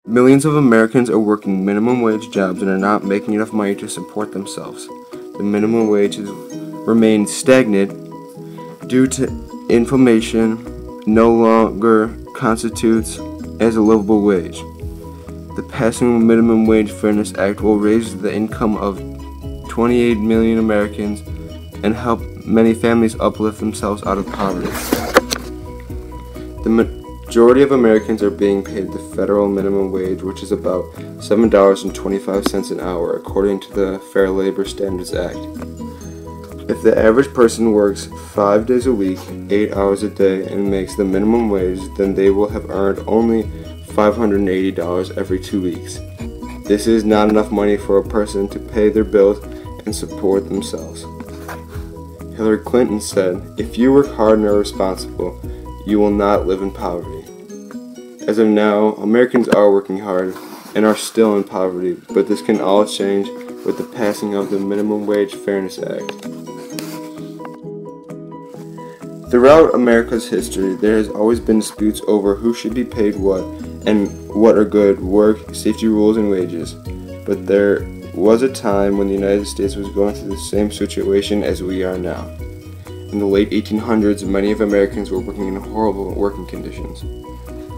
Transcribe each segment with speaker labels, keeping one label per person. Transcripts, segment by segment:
Speaker 1: Millions of Americans are working minimum wage jobs and are not making enough money to support themselves. The minimum wage has remained stagnant due to inflation, no longer constitutes as a livable wage. The passing of the Minimum Wage Fairness Act will raise the income of 28 million Americans and help many families uplift themselves out of poverty. The majority of Americans are being paid the federal minimum wage, which is about $7.25 an hour, according to the Fair Labor Standards Act. If the average person works 5 days a week, 8 hours a day, and makes the minimum wage, then they will have earned only $580 every 2 weeks. This is not enough money for a person to pay their bills and support themselves. Hillary Clinton said, "If you work hard and are responsible, you will not live in poverty." As of now, Americans are working hard and are still in poverty, but this can all change with the passing of the Minimum Wage Fairness Act. Throughout America's history, there has always been disputes over who should be paid what and what are good work, safety rules, and wages. But there was a time when the United States was going through the same situation as we are now. In the late 1800s, many of Americans were working in horrible working conditions.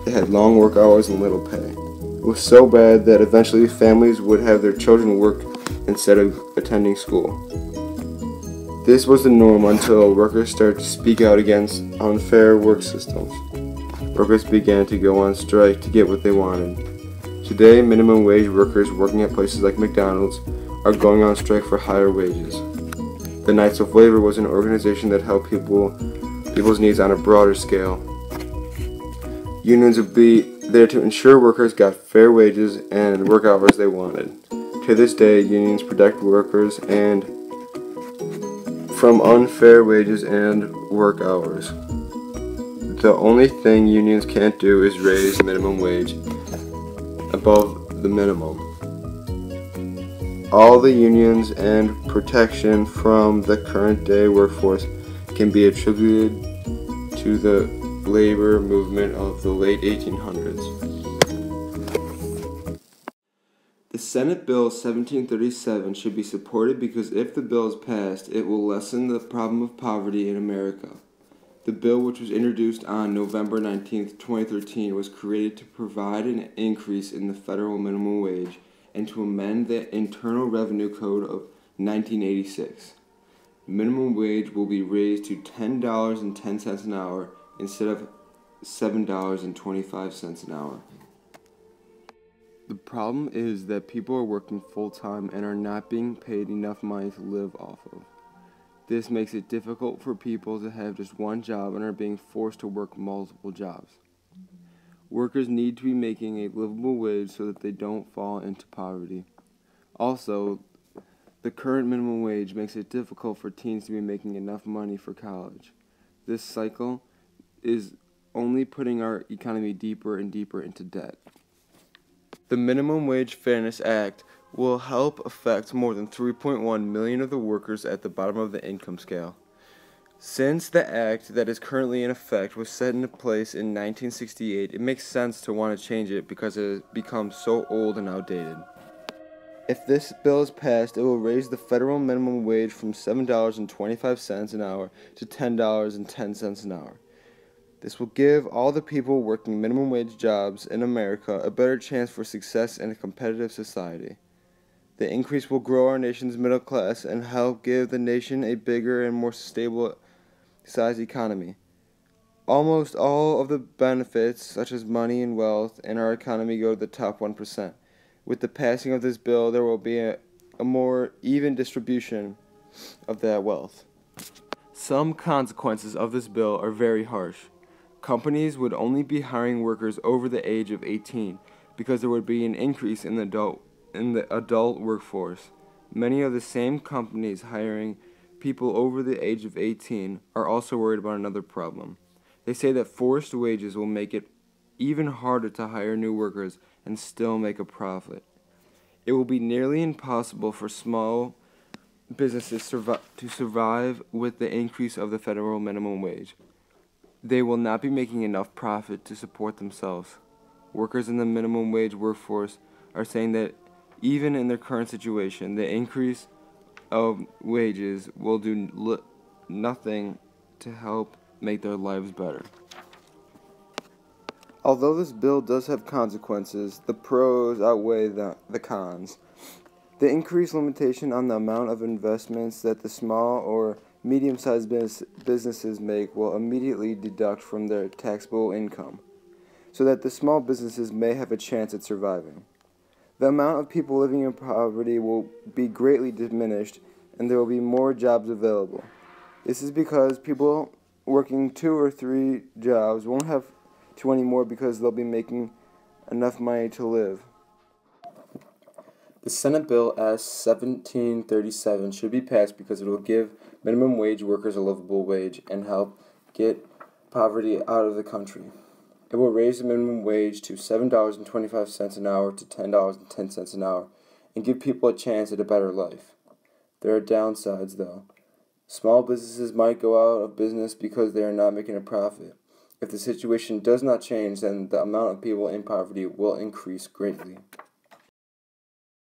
Speaker 1: They had long work hours and little pay. It was so bad that eventually families would have their children work instead of attending school. This was the norm until workers started to speak out against unfair work systems. Workers began to go on strike to get what they wanted. Today, minimum wage workers working at places like McDonald's are going on strike for higher wages. The Knights of Labor was an organization that helped people's needs on a broader scale. Unions would be there to ensure workers got fair wages and work hours they wanted. To this day, unions protect workers and from unfair wages and work hours. The only thing unions can't do is raise minimum wage above the minimum. All the unions and protection from the current day workforce can be attributed to the labor movement of the late 1800s. The Senate Bill 1737 should be supported because if the bill is passed, it will lessen the problem of poverty in America. The bill, which was introduced on November 19, 2013, was created to provide an increase in the federal minimum wage and to amend the Internal Revenue Code of 1986. Minimum wage will be raised to $10.10 an hour instead of $7.25 an hour. The problem is that people are working full-time and are not being paid enough money to live off of. This makes it difficult for people to have just one job and are being forced to work multiple jobs. Workers need to be making a livable wage so that they don't fall into poverty. Also, the current minimum wage makes it difficult for teens to be making enough money for college. This cycle is only putting our economy deeper and deeper into debt. The Minimum Wage Fairness Act will help affect more than 3.1 million of the workers at the bottom of the income scale. Since the act that is currently in effect was set into place in 1968, it makes sense to want to change it because it has become so old and outdated. If this bill is passed, it will raise the federal minimum wage from $7.25 an hour to $10.10 an hour. This will give all the people working minimum wage jobs in America a better chance for success in a competitive society. The increase will grow our nation's middle class and help give the nation a bigger and more stable sized economy. Almost all of the benefits, such as money and wealth, in our economy go to the top 1%. With the passing of this bill, there will be a more even distribution of that wealth. Some consequences of this bill are very harsh. Companies would only be hiring workers over the age of 18 because there would be an increase in the adult workforce. Many of the same companies hiring people over the age of 18 are also worried about another problem. They say that forced wages will make it even harder to hire new workers and still make a profit. It will be nearly impossible for small businesses to survive with the increase of the federal minimum wage. They will not be making enough profit to support themselves. workers in the minimum wage workforce are saying that even in their current situation, the increase of wages will do nothing to help make their lives better. Although this bill does have consequences, the pros outweigh the cons. The increased limitation on the amount of investments that the small or medium-sized businesses make will immediately deduct from their taxable income, so that the small businesses may have a chance at surviving. The amount of people living in poverty will be greatly diminished, and there will be more jobs available. This is because people working 2 or 3 jobs won't have to anymore because they'll be making enough money to live. The Senate Bill S. 1737 should be passed because it will give minimum wage workers a livable wage and help get poverty out of the country. It will raise the minimum wage to $7.25 an hour to $10.10 an hour and give people a chance at a better life. There are downsides, though. Small businesses might go out of business because they are not making a profit. If the situation does not change, then the amount of people in poverty will increase greatly.